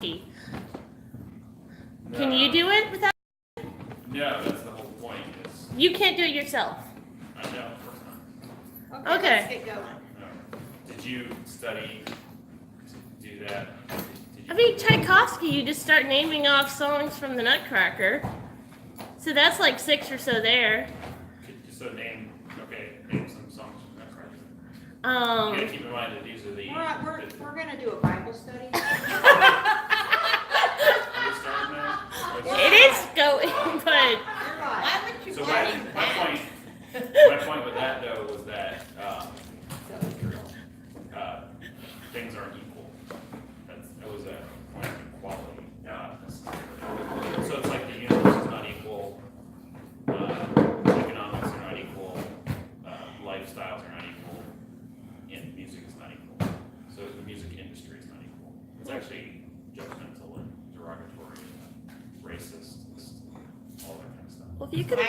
Can you do it without? No, that's the whole point. You can't do it yourself. I know, of course not. Okay. Let's get going. No. Did you study to do that? I mean, Tchaikovsky, you just start naming off songs from the Nutcracker. So that's like 6 or so there. So name some songs from that cracker. You gotta keep in mind that these are the... We're going to do a Bible study. It is going, but... You're right. Why would you So call my him that? point with that, though, was that things aren't equal. That was a point of equality. So it's like the universe is not equal, economics are not equal, lifestyles are not equal, and music is not equal. So the music industry is not equal. It's actually judgmental and derogatory, racist, all that kind of stuff. Well, if you could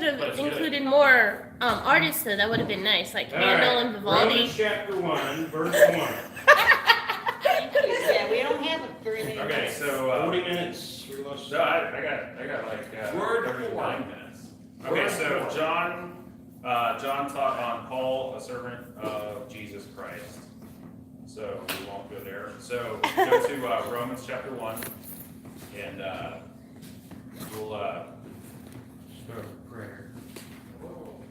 have But it's included good. more artists, though, that would have been nice, like Handel and Vivaldi. Romans chapter 1, verse 1. Yeah, we don't have very many Okay, minutes. so 40 minutes. We lost. so I got like Word 39 four. minutes. Okay, Word so four. John taught on Paul, a servant of Jesus Christ. So we won't go there. So go to Romans chapter 1, and we'll. Start with prayer. Well,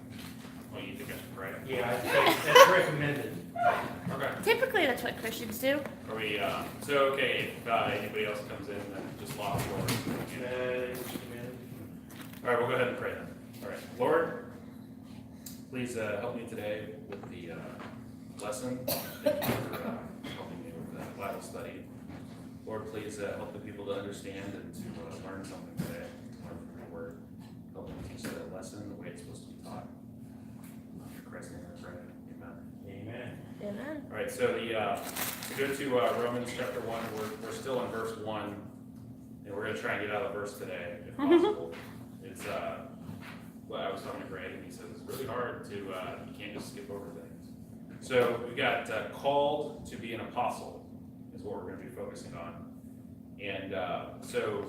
you think I should pray? Yeah, I think that's recommended. Okay. Typically, that's what Christians do. Are we? So okay, if anybody else comes in, then just lock the doors. All right, we'll go ahead and pray then. All right, Lord, please help me today with the lesson. Thank you for helping me with the Bible study. Lord, please help the people to understand and to learn something today. Learn from your word. Help them teach the lesson the way it's supposed to be taught. In Christ's name I pray. Amen. Amen. Amen. All right, so to go to Romans chapter 1, we're still in verse 1, and we're going to try and get out of the verse today, if possible. It's, well, I was talking to Greg, and he says it's really hard to, you can't just skip over things. So we've got called to be an apostle is what we're going to be focusing on. And so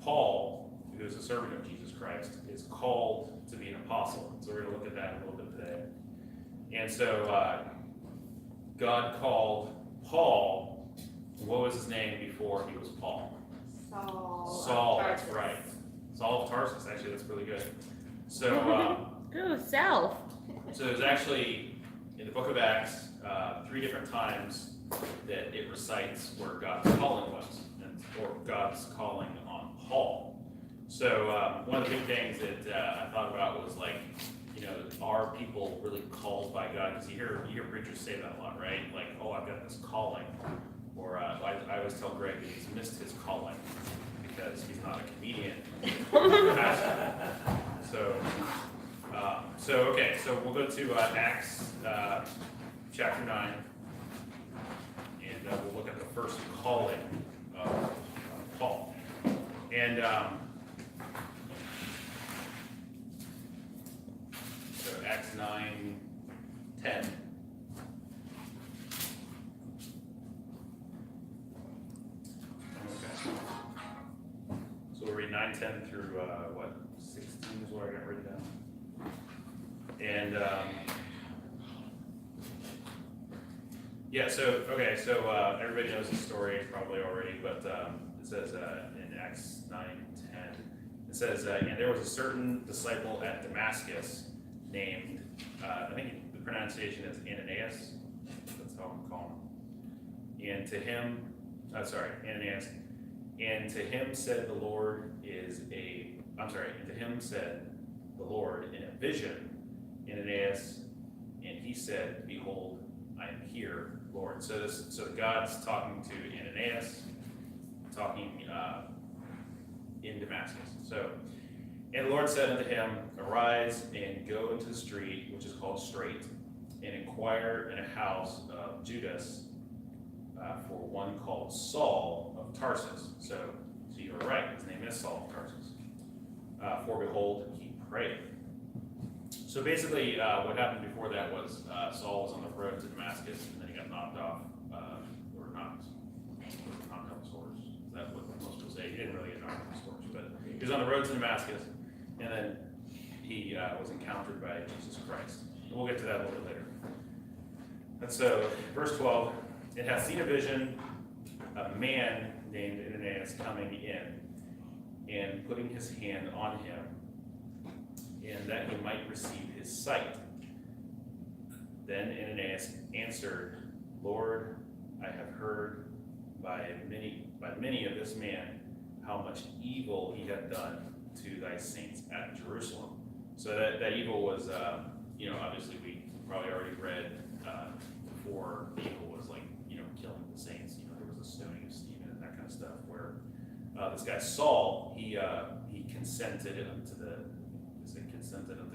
Paul, who is a servant of Jesus Christ, is called to be an apostle. So we're going to look at that a little bit today. And so God called Paul, what was his name before he was Paul? Saul, that's right. Saul of Tarsus, actually, that's really good. So, Ooh, South. so there's actually, in the book of Acts, 3 different times that it recites where God's calling was, or God's calling on Paul. So one of the big things that I thought about was like, are people really called by God? Because you hear preachers say that a lot, right? Like, oh, I've got this calling. Or I always tell Greg that he's missed his calling because he's not a comedian. So we'll go to Acts chapter 9, and we'll look at the first calling of Paul. And so Acts 9:10. Okay. So we'll read 9:10 through 16 is what I got written down. And everybody knows the story probably already, but it says in Acts 9:10, it says, and there was a certain disciple at Damascus named, I think the pronunciation is Ananias, that's how I'm calling him. And to him, Ananias, and to him said the Lord in a vision, Ananias, and he said, behold, I am here, Lord. So God's talking to Ananias, talking in Damascus. So, and the Lord said unto him, arise and go into the street, which is called Straight, and inquire in a house of Judas for one called Saul of Tarsus. So you are right, his name is Saul of Tarsus. For behold, he prayed. So basically, what happened before that was Saul was on the road to Damascus, and then he got knocked off, or not was on the road to Damascus, and then he was encountered by Jesus Christ. And we'll get to that a little bit later. And so, verse 12, it has seen a vision, a man named Ananias coming in and putting his hand on him, and that he might receive his sight. Then Ananias answered, Lord, I have heard by many of this man how much evil he had done to thy saints at Jerusalem. So that evil was, obviously we probably already read before the evil was like, killing the saints. There was a stoning of Stephen and that kind of stuff where this guy Saul, he consented unto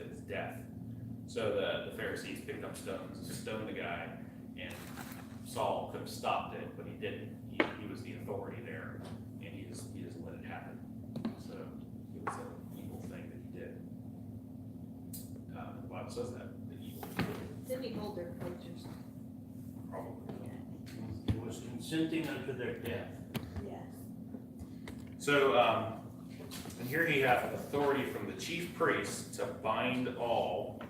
his death. So the Pharisees picked up stones and stoned the guy, and Saul could have stopped it, but he didn't. He was the authority there, and he just let it happen. So it was an evil thing that he did. The Bible says that, the evil. Didn't he hold their coats or something? Probably. It was consenting unto their death. Yes. So, and here he hath authority from the chief priests to bind all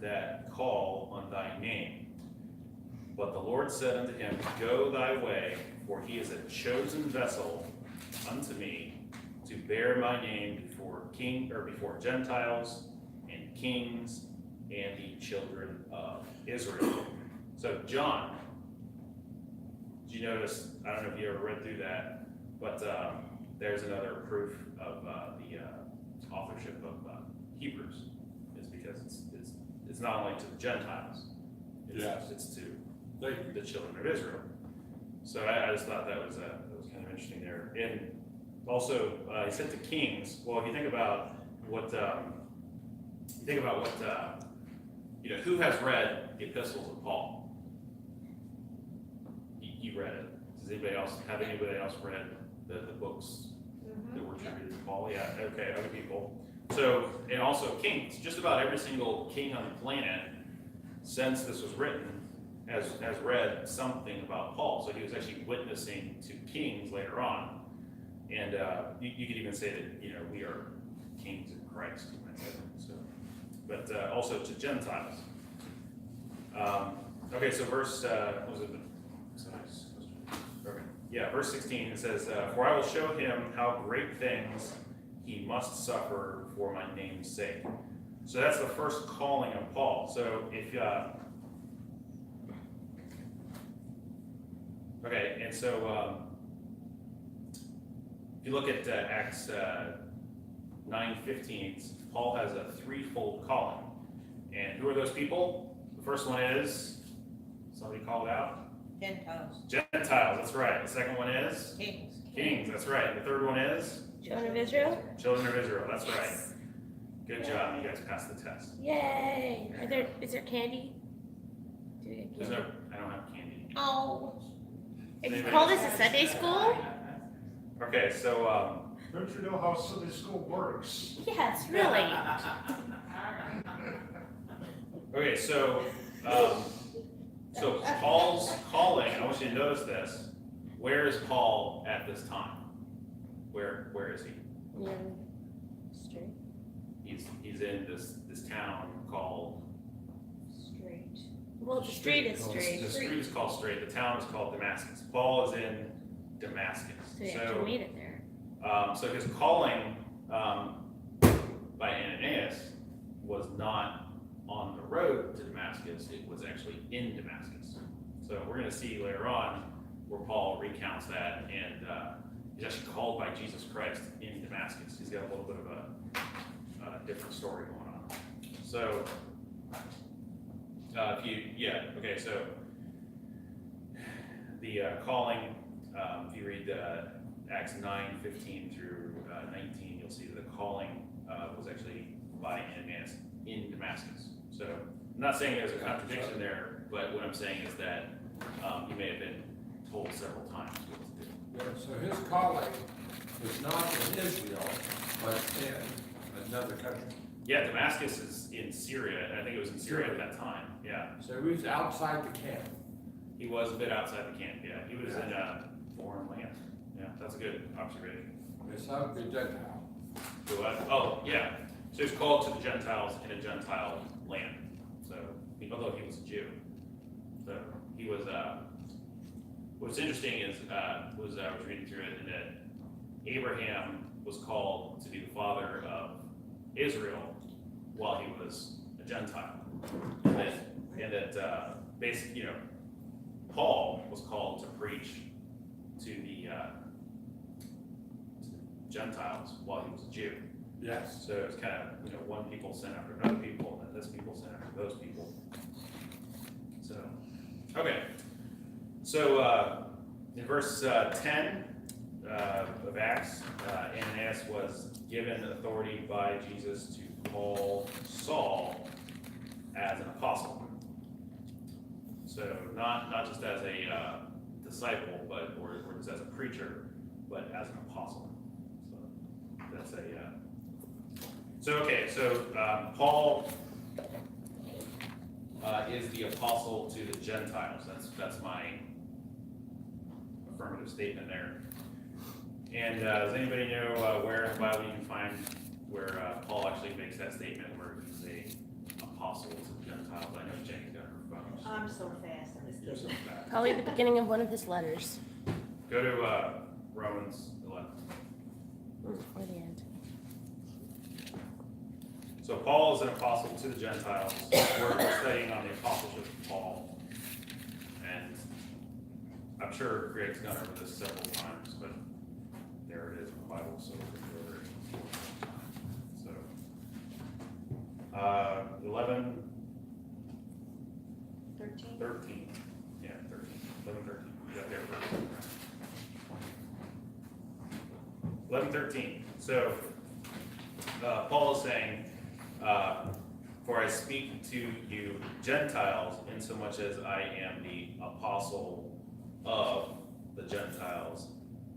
that call on thy name. But the Lord said unto him, Go thy way, for he is a chosen vessel unto me to bear my name before Gentiles and kings and the children of Israel. So John, did you notice, I don't know if you ever read through that, but there's another proof of the authorship of Hebrews, is because it's not only to the Gentiles, it's to the children of Israel. So I just thought that was kind of interesting there. And also, he said to kings. Well, if you think about what who has read the epistles of Paul? You read it. Does anybody else read the books that were attributed to Paul? Yeah. Okay. Other people. So, and also kings. Just about every single king on the planet, since this was written, has read something about Paul. So he was actually witnessing to kings later on. And you could even say that, we are kings in Christ, you might say. So, but also to Gentiles. Okay, so verse, what was it? Okay. Yeah, verse 16, it says, For I will show him how great things he must suffer for my name's sake. So that's the first calling of Paul. So if, okay, and so if you look at Acts 9:15, Paul has a threefold calling. And who are those people? The first one is, somebody called out? Gentiles. Gentiles, that's right. The second one is? Kings. Kings, that's right. The third one is? Children of Israel? Children of Israel, that's right. Good job, you guys passed the test. Yay! Is there candy? Do we get There's candy? I don't have candy. Oh. You Anybody call else? this a Sunday school? Okay, so, Don't you know how Sunday school works? Yes, really. okay, so Paul's calling, I want you to notice this. Where is Paul at this time? Where is he? Yeah. Straight. He's in this town called. Straight. Well, the street is straight. The street is called Straight. The town is called Damascus. Paul is in Damascus. So you have to meet it there. So his calling by Ananias was not on the road to Damascus. It was actually in Damascus. So we're going to see later on where Paul recounts that, and he's actually called by Jesus Christ in Damascus. He's got a little bit of a different story going on. So, so the calling, if you read Acts 9:15 through 19, you'll see that the calling was actually by Ananias in Damascus. So I'm not saying there's a contradiction there, but what I'm saying is that he may have been told several times what to do. Yeah, so his calling is not in Israel, but in another country. Yeah, Damascus is in Syria. I think it was in Syria at that time. Yeah, So he's outside the camp. he was a bit outside the camp. Yeah, he was in a foreign land. Yeah, that's a good observation. It's not the Gentile. So, oh, yeah. So he was called to the Gentiles in a Gentile land. So, although he was a Jew. So he was, what's interesting is, I was reading through it, and that Abraham was called to be the father of Israel while he was a Gentile. And that basically, Paul was called to preach to the Gentiles while he was a Jew. Yes. So it's kind of, one people sent after another people, and then this people sent after those people. So, okay. So in verse 10 of Acts, Ananias was given authority by Jesus to call Saul as an apostle. So not just as a disciple, or just as a preacher, but as an apostle. So that's So Paul is the apostle to the Gentiles. That's my affirmative statement there. And does anybody know where in the Bible you can find where Paul actually makes that statement where he's a apostle to the Gentiles? I know Jane's got her phone. I'm so fast, I'm just You're so kidding. fast. Probably the beginning of one of his letters. Go to Romans 11. Before the end. So Paul is an apostle to the Gentiles. We're studying on the apostleship of Paul. And I'm sure Greg's gone over this several times, but there it is in the Bible, so we'll go over it. So 11, 13? 13. Yeah, 13. 11, 13. You got there first. 11, 13. So Paul is saying, for I speak to you Gentiles, insomuch as I am the apostle of the Gentiles,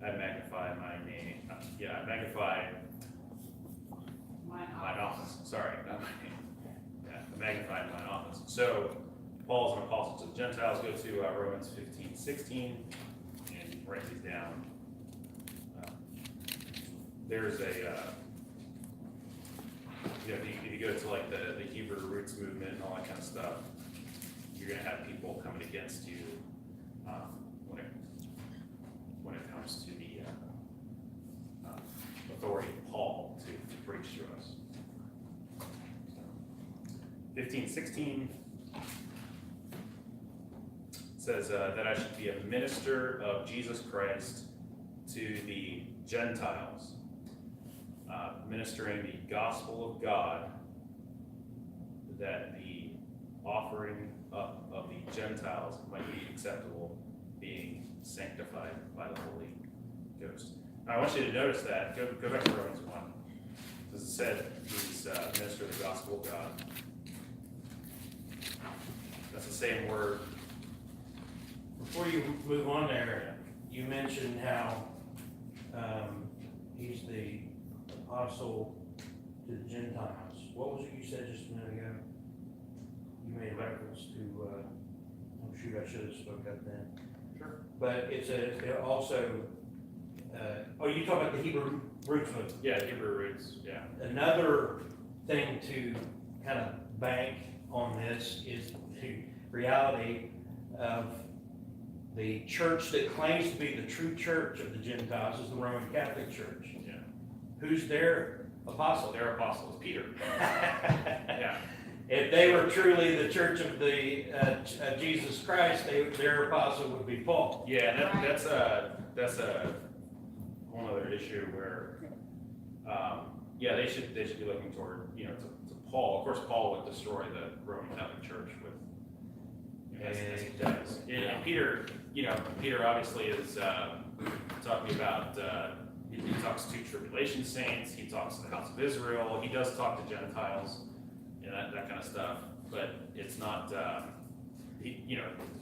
I magnify my name. I magnify mine office. Sorry, not my name. Yeah, I magnify mine office. So Paul's an apostle to the Gentiles. Go to Romans 15, 16, and write these down. There's if you go to like the Hebrew roots movement and all that kind of stuff, you're going to have people coming against you when it comes to the authority of Paul to preach to us. 15:16 says that I should be a minister of Jesus Christ to the Gentiles, ministering the gospel of God, that the offering up of the Gentiles might be acceptable, being sanctified by the Holy Ghost. Now, I want you to notice that. Go back to Romans 1. As it said, he's minister of the gospel of God. That's the same word. Before you move on there, you mentioned how he's the apostle to the Gentiles. What was it you said just a minute ago? You made reference to, oh shoot, I should have spoke up then. Sure. But it also, you talk about the Hebrew roots movement. Yeah, Hebrew roots, yeah. Another thing to kind of bank on this is the reality of the church that claims to be the true church of the Gentiles is the Roman Catholic Church. Yeah. Who's their apostle? Their apostle is Peter. Yeah. If they were truly the church of the Jesus Christ, their apostle would be Paul. Yeah, that's a whole other issue where, they should be looking toward, to Paul. Of course, Paul would destroy the Roman Catholic Church with, as he does. And Peter, Peter obviously is talking about, he talks to tribulation saints, he talks to the house of Israel, he does talk to Gentiles, and that kind of stuff, but it's not,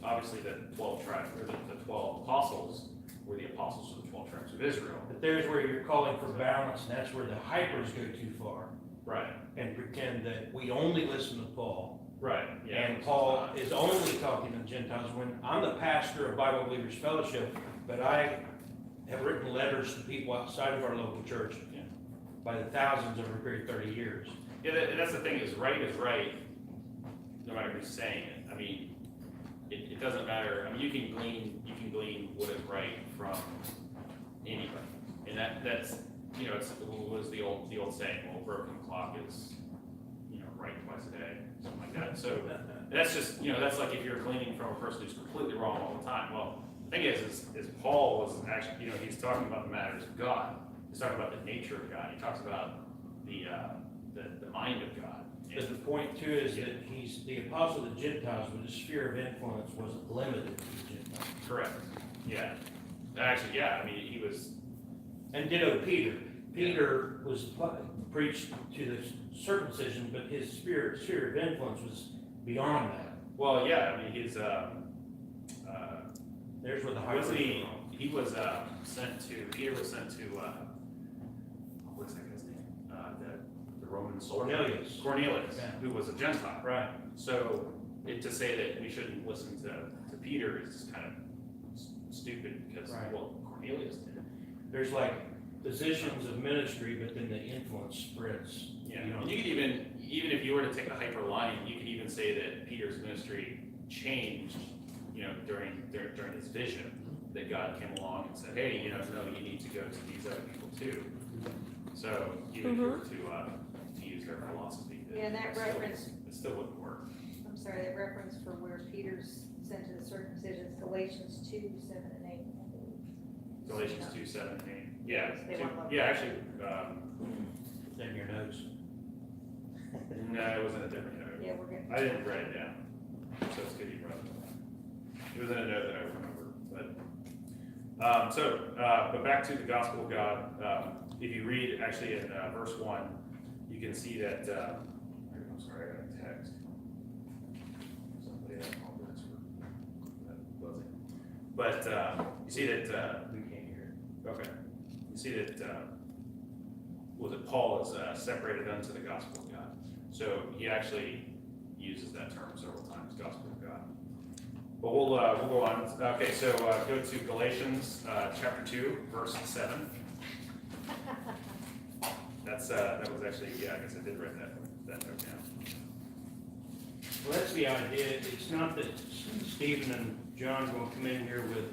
obviously the 12 tribes, or the 12 apostles were the apostles of the 12 tribes of Israel. But there's where you're calling for balance, and that's where the hypers go too far Right, and pretend that we only listen to Paul. right, yeah. And Paul is only talking to Gentiles when I'm the pastor of Bible Believers Fellowship, but I have written letters to people outside of our local church Yeah. by the thousands over a period of 30 years. Yeah, that's the thing, is right, no matter who's saying it. I mean, it doesn't matter, I mean, you can glean what is right from anybody. And that's, you know, what was the old saying, well, a broken clock is, you know, right twice a day, something like that. So that's just, you know, that's like if you're gleaning from a person who's completely wrong all the time. Well, the thing is Paul was actually, you know, he's talking about the matters of God. He's talking about the nature of God. He talks about the mind of God. But the point too is that he's the apostle of the Gentiles, but his sphere of influence wasn't limited to the Gentiles. Correct. Yeah. Actually, yeah. I mean, he was. And ditto Peter. Peter was preached to the circumcision, but his sphere of influence was beyond that. Well, yeah. I mean, he's. There's where the high Wasn't he? from. He was sent to. Peter was sent to. What's that guy's name? The Roman soldier. Cornelius, Yeah. who was a Gentile. Right. So to say that we shouldn't listen to Peter is just kind of stupid because Right. well, Cornelius did. There's like positions of ministry, but then the influence spreads. Yeah, You know, and you could even if you were to take a hyper line, you could even say that Peter's ministry changed, you know, during his vision, that God came along and said, hey, you know, no, you need to go to these other people too. So even if you were to use their philosophy, Yeah, that reference, it still wouldn't work. I'm sorry, that reference for where Peter's sent to the circumcision is Galatians 2, 7 and 8. I believe. Galatians 2, 7 and 8. Yeah, They want one. yeah, actually, in your notes. no, it was in a different note. Yeah, we're good. I didn't write it down, so it's good you brought it up. It was in a note that I remember, but back to the gospel of God. If you read actually in verse 1, you can see that. I'm sorry, I got a text. Somebody else apologize for that buzzing. But you see that. We can't hear it. Okay. You see that. Was it Paul is separated unto the gospel of God? So he actually uses that term several times, gospel of God. But we'll go on. Okay, so go to Galatians chapter 2, verse 7. That was actually, yeah, I guess I did write that note down. Well, that's the idea. It's not that Stephen and John will come in here with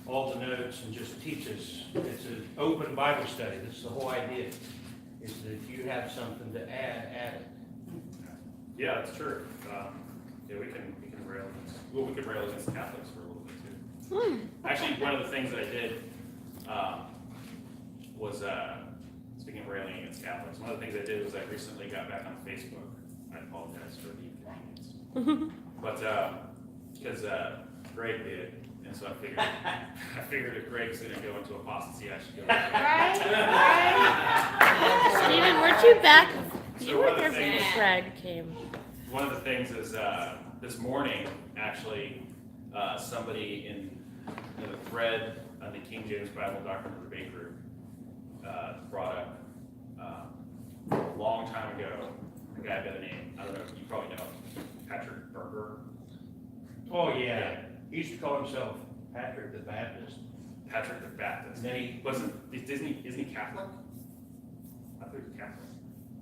all the notes and just teach us. It's an open Bible study. This is the whole idea, is that if you have something to add it. Yeah, that's true. Yeah, we can rail against, well, we could rail against Catholics for a little bit too. Actually, one of the things that I did was, speaking of railing against Catholics, one of the things I did was I recently got back on Facebook. I apologize for the inconvenience. But, because Greg did, and so I figured if Greg's gonna go into apostasy, I should go. Right? Steven, weren't you back? So You one were of the there things- before Craig came. One of the things is, this morning, actually, somebody in the thread on the King James Bible Doctrine of the Debate Group brought up a long time ago, a guy by the name, I don't know, you probably know, Patrick Berger. Oh, yeah. He used to call himself Patrick the Baptist. Patrick the Baptist. And then he, Isn't he Catholic? I thought he was Catholic.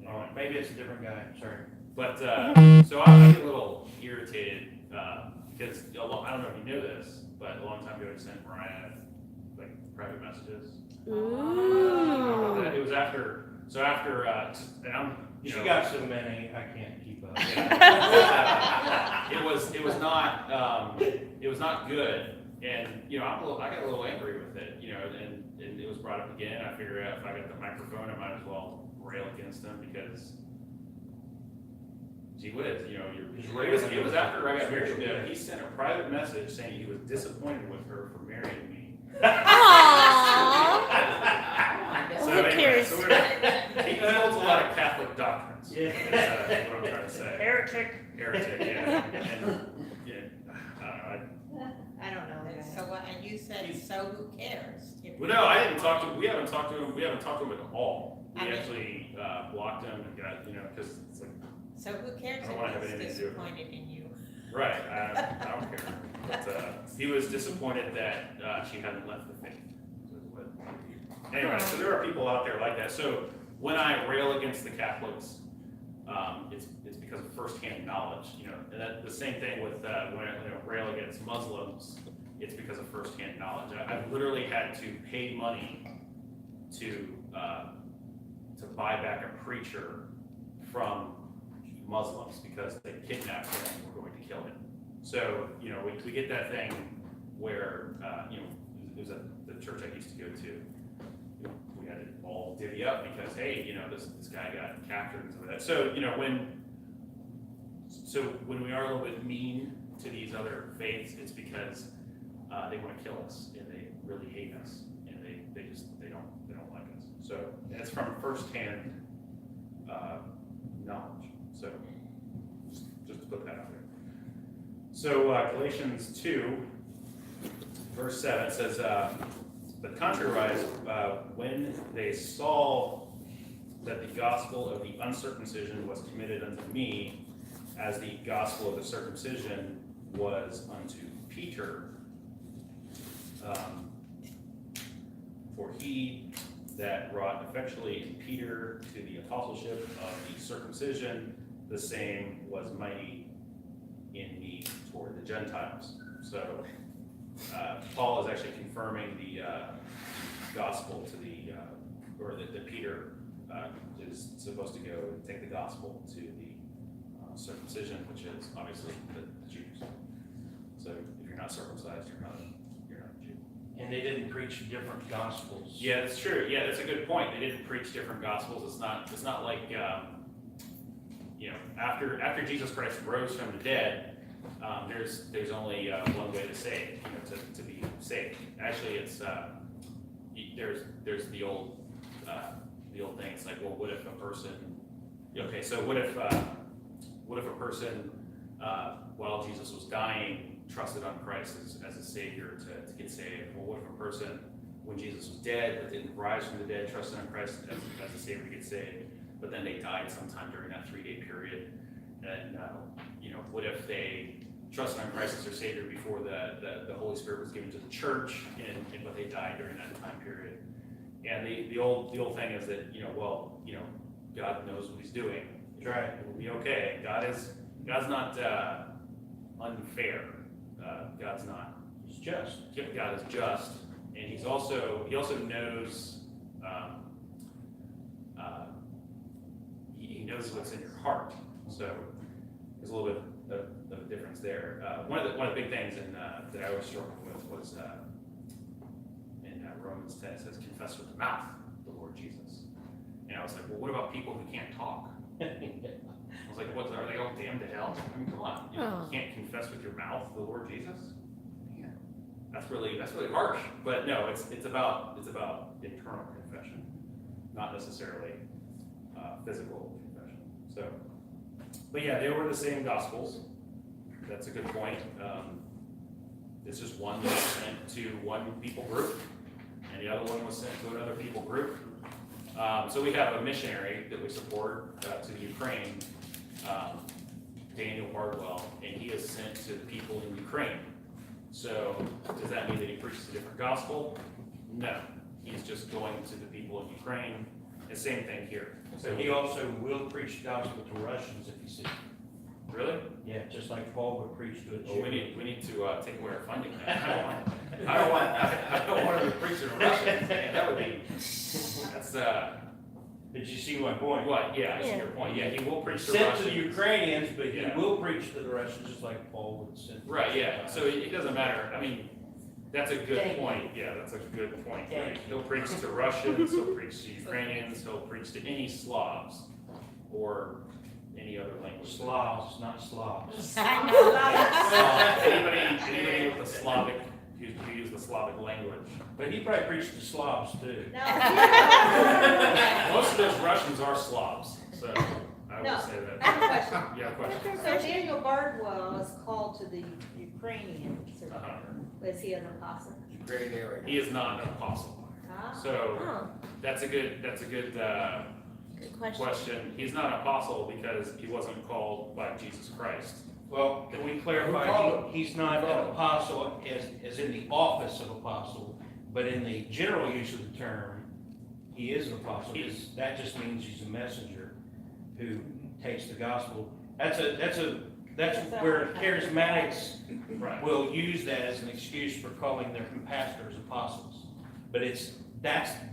oh, maybe it's a different guy, sorry. But, so I get a little irritated, because, I don't know if you know this, but a long time ago I sent Mariah, like, private messages. Ooh. It was after, and I'm, you She know. got so many, I can't keep up. It was not good, and, you know, I got a little angry with it, you know, and it was brought up again. I figured out if I got the microphone, I might as well rail against him, because gee whiz, you know, it was after I got married to him. He sent a private message saying he was disappointed with her for marrying me. Aww. So Who anyway, cares? he holds a lot of Catholic doctrines. Yeah. That's what I'm trying to say. Heretic. Heretic, yeah. And, yeah, I don't know. I don't know. And so what, and you said, so who cares? Well, no, I didn't talk to. We haven't talked to him at all. We I mean- actually blocked him and got, you know, because it's like, So who cares I don't wanna have if he's anything to do with it. disappointed in you? right, I don't care. But he was disappointed that she hadn't left the faith. So it was- Anyway, so there are people out there like that. So when I rail against the Catholics, it's because of firsthand knowledge, and that the same thing with when I rail against Muslims, it's because of firsthand knowledge. I've literally had to pay money to buy back a preacher from Muslims because they kidnapped him and were going to kill him. So, we get that thing where, it was at the church I used to go to. We had it all divvy up because, hey, this guy got captured and some of that. So, when we are a little bit mean to these other faiths, it's because they want to kill us and they really hate us and they don't like us. So that's from firsthand knowledge. So just to put that out there. So Galatians 2, verse 7 says, but contrariwise, when they saw that the gospel of the uncircumcision was committed unto me, as the gospel of the circumcision was unto Peter, for he that wrought effectually in Peter to the apostleship of the circumcision, the same was mighty in me toward the Gentiles. So Paul is actually confirming the gospel to that Peter is supposed to go and take the gospel to the circumcision, which is obviously the Jews. So if you're not circumcised, you're not a Jew. And they didn't preach different gospels. Yeah, that's true. Yeah, that's a good point. They didn't preach different gospels. It's not like after Jesus Christ rose from the dead, there's only one way to save, to be saved. Actually, it's there's the old thing. It's like, well, what if a person? Okay, so what if a person while Jesus was dying trusted on Christ as a savior to get saved? Well, what if a person when Jesus was dead but didn't rise from the dead trusted on Christ as a savior to get saved, but then they died sometime during that 3-day period? And what if they trusted on Christ as their savior before the Holy Spirit was given to the church, but they died during that time period? And the old thing is that God knows what He's doing. That's right. It will be okay. God's not unfair. God's not. He's just. God is just, and He also knows. He knows what's in your heart. So there's a little bit of a difference there. One of the big things that I was struggling with was in Romans 10 it says, "Confess with the mouth the Lord Jesus." And I was like, well, what about people who can't talk? I was like, what, are they all damned to hell? I mean, come on, you can't confess with your mouth the Lord Jesus? Yeah, that's really harsh. But no, it's about internal confession, not necessarily physical confession. So, but yeah, they were the same gospels. That's a good point. It's just one was sent to one people group, and the other one was sent to another people group. So we have a missionary that we support to the Ukraine, Daniel Bardwell, and he is sent to the people in Ukraine. So does that mean that he preaches a different gospel? No, he's just going to the people of Ukraine. The same thing here. So he also will preach the gospel to Russians if he sees them. Really? Yeah, just like Paul would preach to a Jew. Well, we need to take away our funding. I don't want to preach in Russian. Man, that would be that's. Did you see my point? What? Yeah, I see your point. Yeah, he will preach to Sent Russians. to the Ukrainians, but Yeah. he will preach to the Russians just like Paul would send. Right. Yeah. So it doesn't matter. I mean, that's a good point. Yeah, that's a good point. Right? He'll preach to Russians. He'll preach to Ukrainians. He'll preach to any Slavs or any other language. Slavs, not Slavs. Anybody with the Slavic who use the Slavic language. But he probably preached to Slavs too. No. Most of those Russians are Slavs, so I No. would say that. I have a question. Yeah, question. So Daniel Bardwell is called to the Ukrainians, or was he an apostle? Great area. He is not an apostle. Huh? So Oh, that's a good good question. question. He's not an apostle because he wasn't called by Jesus Christ. Well, can we clarify, he's not an apostle as in the office of apostle, but in the general use of the term, he is an apostle. That just means he's a messenger who takes the gospel. That's where charismatics Right. will use that as an excuse for calling their pastors apostles. But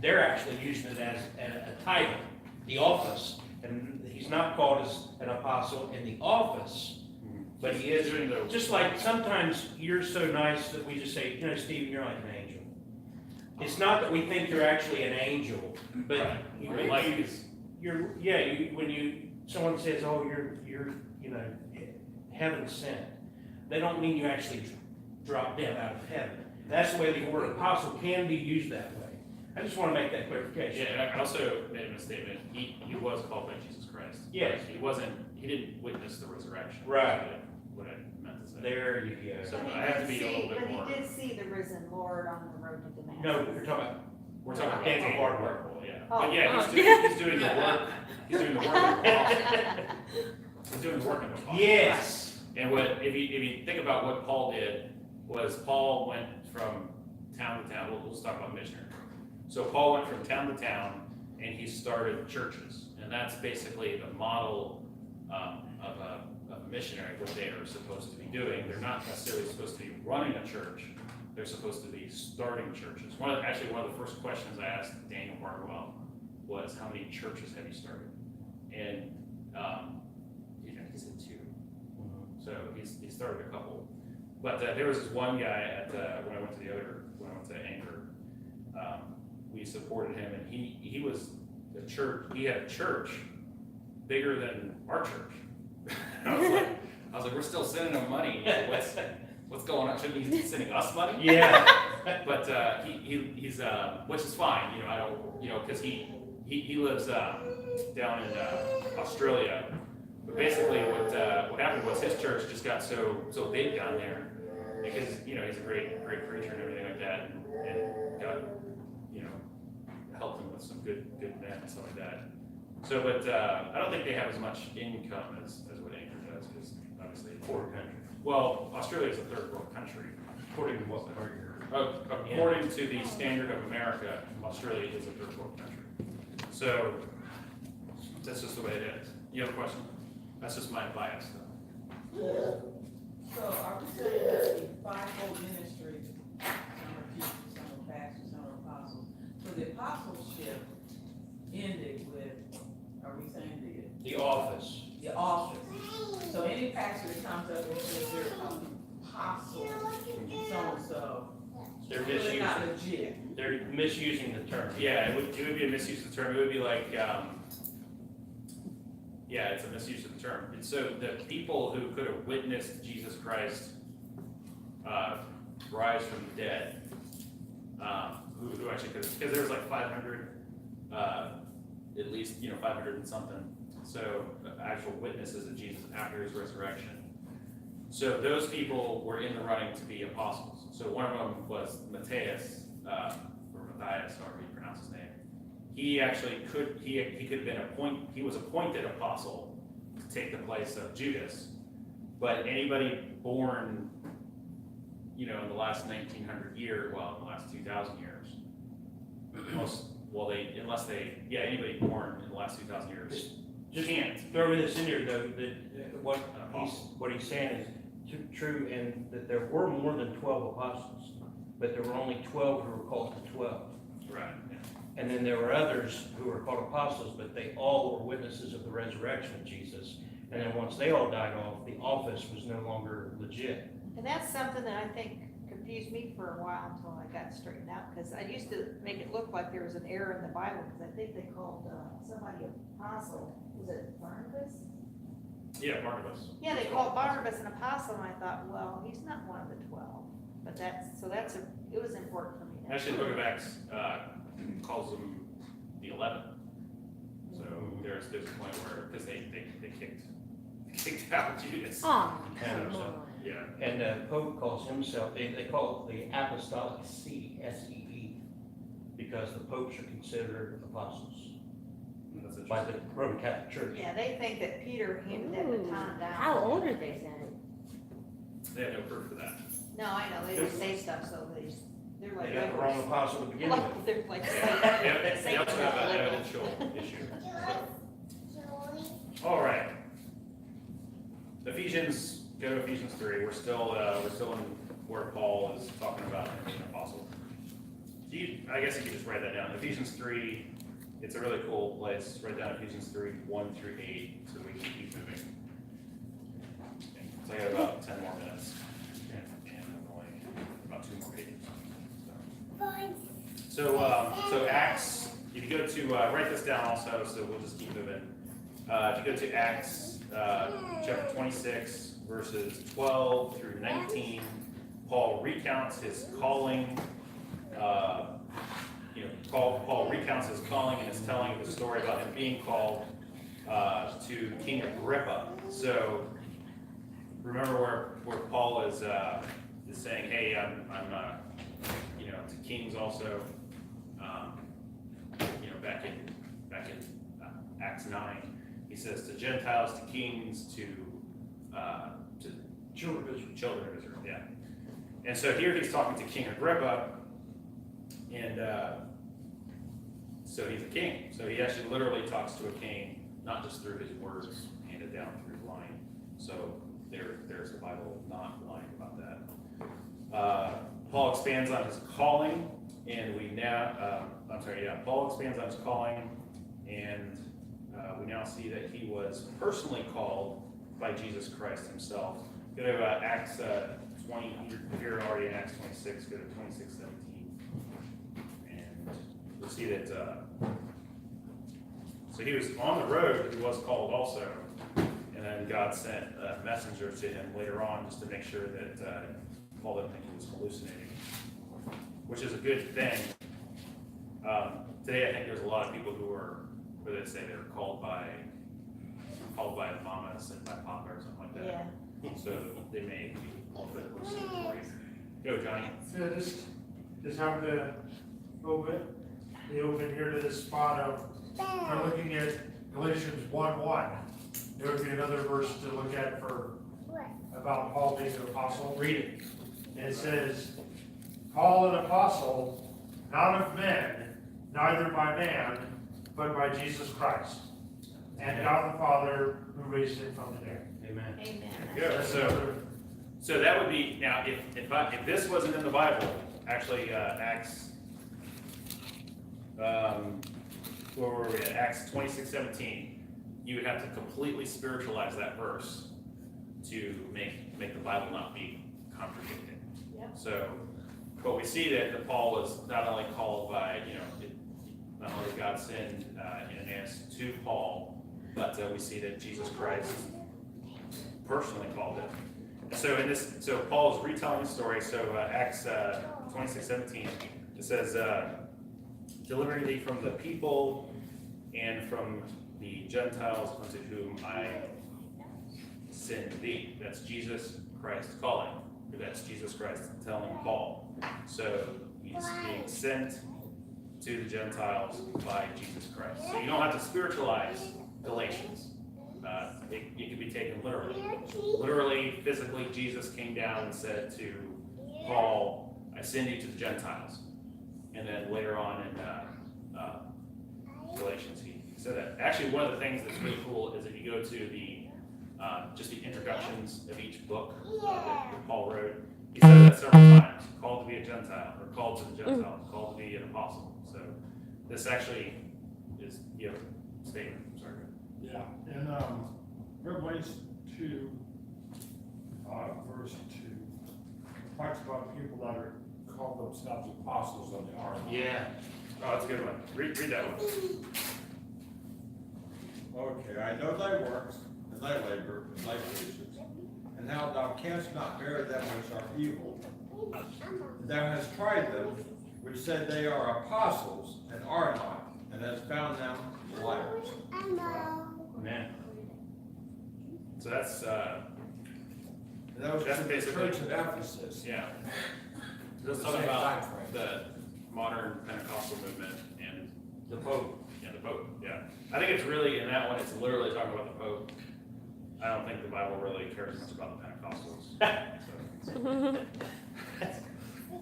they're actually using it as a title, the office. And he's not called as an apostle in the office, but he is. Just like sometimes you're so nice that we just say, you know, Stephen, you're like an angel. It's not that we think you're actually an angel, but Right. when someone says, oh, you're you know, heaven sent, they don't mean you actually drop down out of heaven. That's the way the word apostle can be used that way. I just want to make that clarification. Yeah, and I also made a misstatement. He was called by Jesus Christ. Yes. He didn't witness the resurrection. Right. That's what I meant to say. There you go. So But he I have to did be a little bit But more. he did see the risen Lord on the road to Damascus. No, we're talking about, We're talking about Daniel Daniel Barber. Barber, yeah. Oh. But yeah, Oh. he's doing the work. He's doing the work of the apostle. He's doing the work of the apostle. yes. And if you think about what Paul did, was Paul went from town to town. We'll talk about missionary. So Paul went from town to town, and he started churches, and that's basically the model of a missionary, what they are supposed to be doing. They're not necessarily supposed to be running a church. They're supposed to be starting churches. One of the first questions I asked Daniel Barnwell was, "How many churches have you started?" And he said 2. So he started a couple. But there was this one guy when I went to Anchor, we supported him, and he was the church. He had a church bigger than our church. I was like, we're still sending him money. What's going on? Shouldn't he be sending us money? Yeah. But he's which is fine. You know, I don't, because he lives down in Australia. But basically, what happened was his church just got so big down there because he's a great preacher and everything like that, and God helped him with some good men and stuff like that. So, but I don't think they have as much income as what Anchor does, because obviously Poor country. Well, Australia is a third world country. According to what part you're. According to the standard of America, Australia is a third world country. So that's just the way it is. You have a question? That's just my bias, though. So are we saying that the fivefold ministry, some are teachers, some are pastors, some are apostles, so the apostleship ended with, are we saying The office. the office? So any pastor that comes up and says they're an apostle, so-and-so, They're they're not misusing. legit. They're misusing the term. Yeah, it would be a misuse of the term. It would be like, it's a misuse of the term. And so the people who could have witnessed Jesus Christ rise from the dead, who actually could have, because there was like 500, at least 500 and something. So actual witnesses of Jesus after his resurrection. So those people were in the running to be apostles. So one of them was Matthias, or Matthias, however you pronounce his name. He actually he could have been he was appointed apostle to take the place of Judas. But anybody born, in the last 1900 years, in the last 2,000 years, anybody born in the last 2,000 years Just can't. throwing this in here though, that what he's saying is true, and that there were more than 12 apostles, but there were only 12 who were called the 12. Right. Yeah. And then there were others who were called apostles, but they all were witnesses of the resurrection of Jesus. And then once they all died off, the office was no longer legit. And that's something that I think confused me for a while until I got straightened out, because I used to make it look like there was an error in the Bible, because I think they called somebody apostle. Was it Barnabas? Yeah, Barnabas. Yeah, they called Barnabas an apostle, and I thought, well, he's not one of the 12. But it was important for me. Actually, the book of Acts calls them the 11. So there's a point where, because they kicked out Judas. Oh, And, come on. Yeah. and the Pope calls himself, they call it the Apostolic See, S-E-E, because the popes are considered apostles That's by interesting. the Roman Catholic Church. Yeah, they think that Peter handed that baton down. How old are they then? They have no proof for that. No, I know, they just say stuff, so they just They're They like. got the wrong apostle to begin with. Like, they're like. They also have an evidential issue. All right. Ephesians, go to Ephesians 3. We're still in where Paul is talking about him being an apostle. I guess you could just write that down. Ephesians 3, it's a really cool place. Write down Ephesians 3, 1 through 8, so we can keep moving. So I got about 10 more minutes. And I'm only about 2 more pages. So Acts, if you go to, write this down also, so we'll just keep moving. If you go to Acts chapter 26, verses 12 through 19, Paul recounts his calling. Paul recounts his calling and is telling the story about him being called to King Agrippa. So remember where Paul is saying, "Hey, I'm to kings also." Back in Acts 9, he says to Gentiles, to kings, to children of Israel. Yeah. And so here he's talking to King Agrippa, and so he's a king. So he actually literally talks to a king, not just through his words handed down through line. So there's the Bible not lying about that. Paul expands on his calling, and Paul expands on his calling, and we now see that he was personally called by Jesus Christ himself. Go to Acts 20, if you're already in Acts 26, go to 26:17. And you'll see that, so he was on the road, but he was called also. And then God sent a messenger to him later on just to make sure that Paul didn't think he was hallucinating, which is a good thing. Today I think there's a lot of people who are, where they say they were called by the mamas and by Papa or something like that. Yeah. So they may be a little bit hallucinatory. Go, Johnny. Yeah, just happened to open here to this spot of, we're looking at Galatians 1:1. There would be another verse to look at about Paul being an apostle. Read it. And it says, Paul an apostle, not of men, neither by man, but by Jesus Christ, and God the Father who raised him from the dead. Amen. Amen. Good. So that would be, now if this wasn't in the Bible, actually Acts, where were we at? Acts 26:17, you would have to completely spiritualize that verse to make the Bible not be contradicting. Yep. So, but we see that Paul was not only called by, not only did God send Ananias to Paul, but we see that Jesus Christ personally called him. So Paul is retelling the story. So Acts 26:17, it says, delivering thee from the people and from the Gentiles unto whom I send thee. That's Jesus Christ calling. Or that's Jesus Christ telling Paul. So he's being sent to the Gentiles by Jesus Christ. So you don't have to spiritualize Galatians. It can be taken literally. Literally, physically, Jesus came down and said to Paul, I send you to the Gentiles. And then later on in Galatians, he said that. Actually, one of the things that's really cool is if you go to the just the introductions of each book that Paul wrote, he said that several times, called to be a Gentile, or called to the Gentiles, called to be an apostle. So this actually is, statement. Sorry. Yeah, and Revelation 2, verse 2, talks about people that are called themselves apostles and they are. Yeah. Oh, that's a good one. Read that one. Okay, I know thy works, and thy labor, and thy patience, and how thou canst not bear them which are evil. And thou hast tried them, which said they are apostles, and are not, and hast found them liars. Amen. So that's And that was That's to the basically- church at Ephesus. yeah. Let's talk about the modern Pentecostal movement and The Pope. yeah, the Pope. Yeah, I think it's really in that one. It's literally talking about the Pope. I don't think the Bible really cares much about the Pentecostals. So.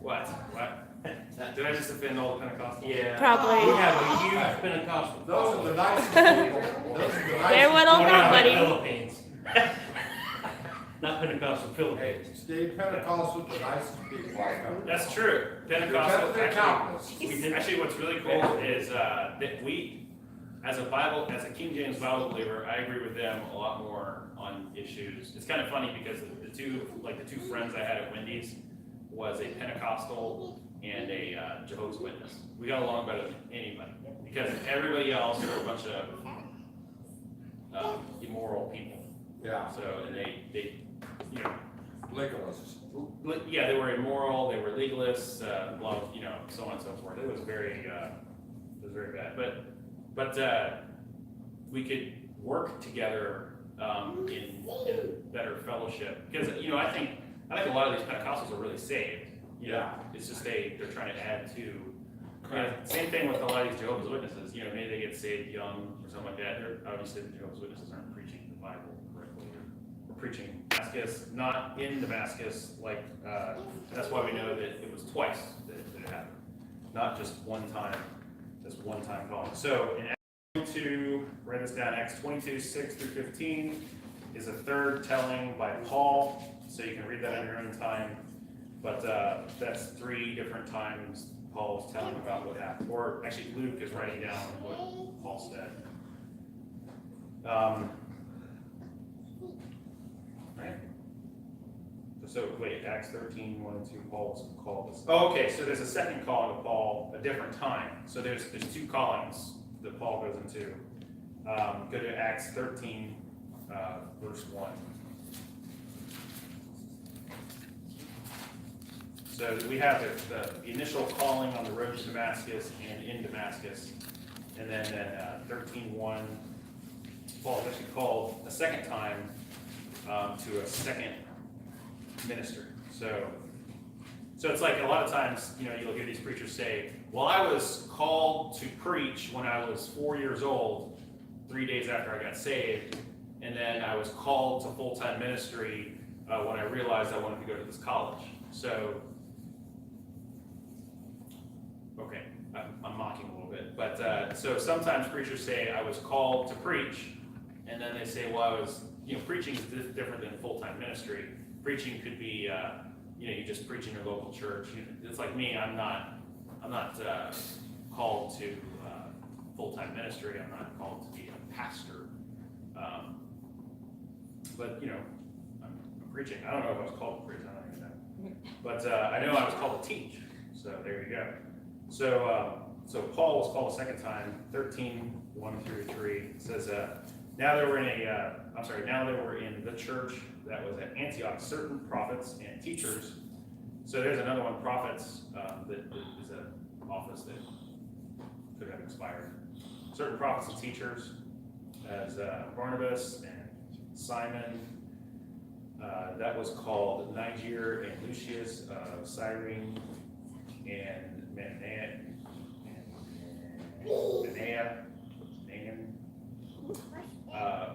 What? Did I just offend all the Pentecostals? Yeah. Probably. We have a huge Pentecostal. Those are the nicest people. Those are the They're nicest. what I'll We're be, not like buddy. Philippines. Not Pentecostal, Hey, Philippines. Steve, Pentecostals, the nicest people I know. That's true. Because Pentecostal, they're countless. actually, what's really cool is that we, as a King James Bible believer, I agree with them a lot more on issues. It's kind of funny because the two friends I had at Wendy's was a Pentecostal and a Jehovah's Witness. We got along better than anybody because everybody else were a bunch of immoral people. Yeah, So, and they, you know, legalists. yeah, they were immoral, they were legalists, blah, you know, so on and so forth. It was very bad. But we could work together in better fellowship because you know I think a lot of these Pentecostals are really saved. You know, it's just they're trying to add to. You know, same thing with a lot of these Jehovah's Witnesses. You know, maybe they get saved young or something like that. They're obviously the Jehovah's Witnesses aren't preaching the Bible correctly. They're preaching Damascus, not in Damascus. Like that's why we know that it was twice that it happened, not just one time. This one-time calling. So in Acts 22, write this down. Acts 22, 6 through 15 is a third telling by Paul. So you can read that on your own time. But that's 3 different times Paul is telling about what happened. Or actually, Luke is writing down what Paul said. Right? So wait, Acts 13, 1 and 2, Paul was called this. Oh, okay, so there's a second calling of Paul, a different time. So there's 2 callings that Paul goes into. Go to Acts 13, verse 1. So we have the initial calling on the road to Damascus and in Damascus. And then in 13:1, Paul is actually called a second time to a second minister. So it's like a lot of times, you know, you'll hear these preachers say, well, I was called to preach when I was 4 years old, 3 days after I got saved, and then I was called to full-time ministry when I realized I wanted to go to this college. So, okay, I'm mocking a little bit, but so sometimes preachers say I was called to preach, and then they say, well, I was, you know, preaching is different than full-time ministry. Preaching could be, you know, you just preach in your local church. It's like me. I'm not called to full-time ministry. I'm not called to be a pastor. But you know, I'm preaching. I don't know if I was called to preach. I don't even know. But I know I was called to teach. So there you go. So Paul was called a second time. 13, 1 through 3 it says, now there were in the church that was at Antioch certain prophets and teachers. So there's another one, prophets, that is an office that could have expired. Certain prophets and teachers, as Barnabas and Simon, that was called Niger and Lucius of Cyrene and Manaen,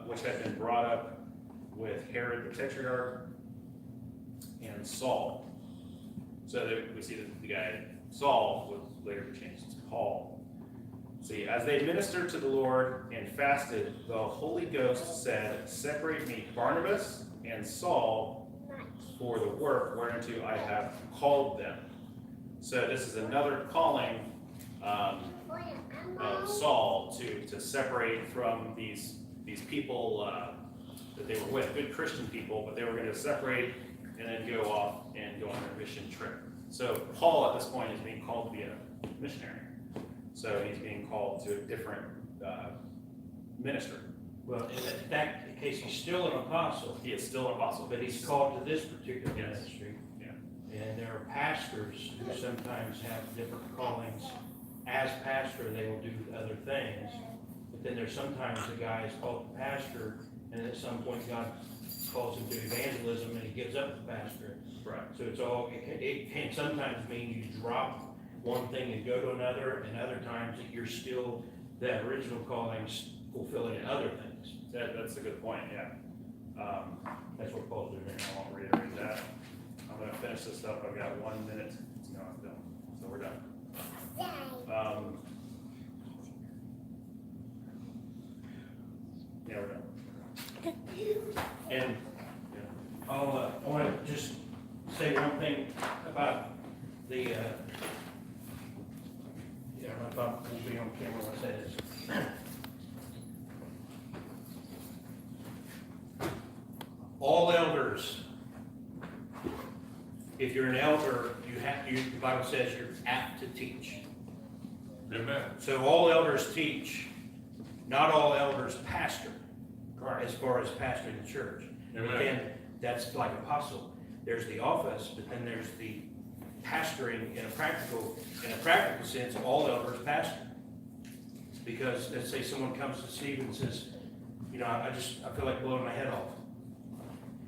which had been brought up with Herod the Tetrarch and Saul. So that we see that the guy Saul would later be changed to Paul. See, as they ministered to the Lord and fasted, the Holy Ghost said, separate me Barnabas and Saul for the work whereunto I have called them. So this is another calling of Saul to separate from these people that they were with, good Christian people, but they were going to separate and then go off and go on their mission trip. So Paul at this point is being called to be a missionary. So he's being called to a different ministry. Well, in that case, he's still an apostle, He is still an apostle, but he's called to this particular Yes. ministry. Yeah. And there are pastors who sometimes have different callings. As pastor, they will do other things. But then there's sometimes a guy is called pastor, and at some point God calls him to evangelism, and he gives up the pastor. Right. So it can sometimes mean you drop one thing and go to another, and other times that you're still, that original calling's fulfilling other things. That's a good point, yeah. That's what Paul's doing. I won't reiterate that. I'm going to finish this up. I've got 1 minute. No, I'm done. So we're done. Yeah, we're done. And I want to just say one thing about the, yeah, I thought we'll be on camera when I say this. All elders, if you're an elder, the Bible says you're apt to teach. Amen. So all elders teach, not all elders pastor, Correct. as far as pastoring the church. Amen. Again, that's like apostle. There's the office, but then there's the pastoring in a practical sense, all elders pastor. Because let's say someone comes to Stephen and says, I feel like blowing my head off.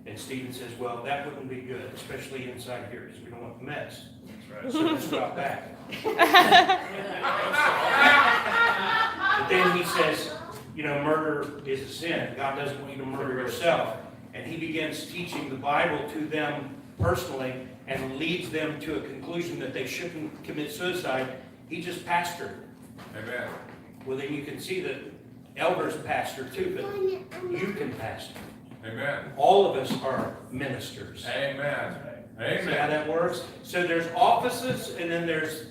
And Stephen says, well, that wouldn't be good, especially inside here, because we don't want the mess. That's right. So let's drop back. But then he says, murder is a sin. God doesn't want you to murder yourself. And he begins teaching the Bible to them personally and leads them to a conclusion that they shouldn't commit suicide. He just pastored. Amen. Well, then you can see that elders pastor too, but you can pastor. Amen. All of us are ministers. Amen. See how Amen. that works? So there's offices and then there's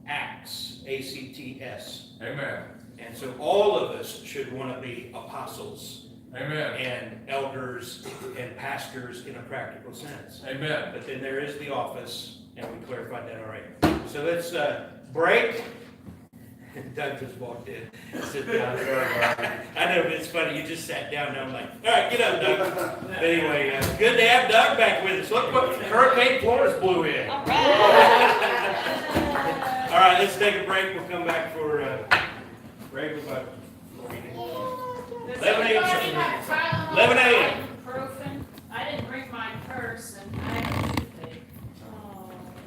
acts, A-C-T-S. Amen. And so all of us should want to be apostles Amen. and elders and pastors in a practical sense. Amen. But then there is the office, and we clarified that already. So let's break. Doug just walked in. Sit down. I know, but it's funny. You just sat down, and I'm like, all right, get up, Doug. But anyway, good to have Doug back with us. Look what Hurricane Florence blew in. All right. All right, let's take a break. We'll come back for regular budget. 11 a.m. 11 a.m. Ibuprofen. I didn't bring my purse and I have a toothache.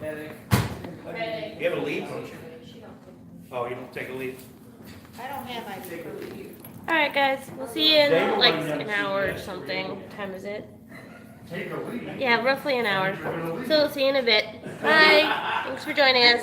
Headache. You have a leave, don't you? Oh, you don't take a leave? I don't have my ibuprofen. All right, guys. We'll see you in like an hour or something. What time is it? Take a lead. Yeah, roughly an hour. So we'll see you in a bit. Bye. Thanks for joining us.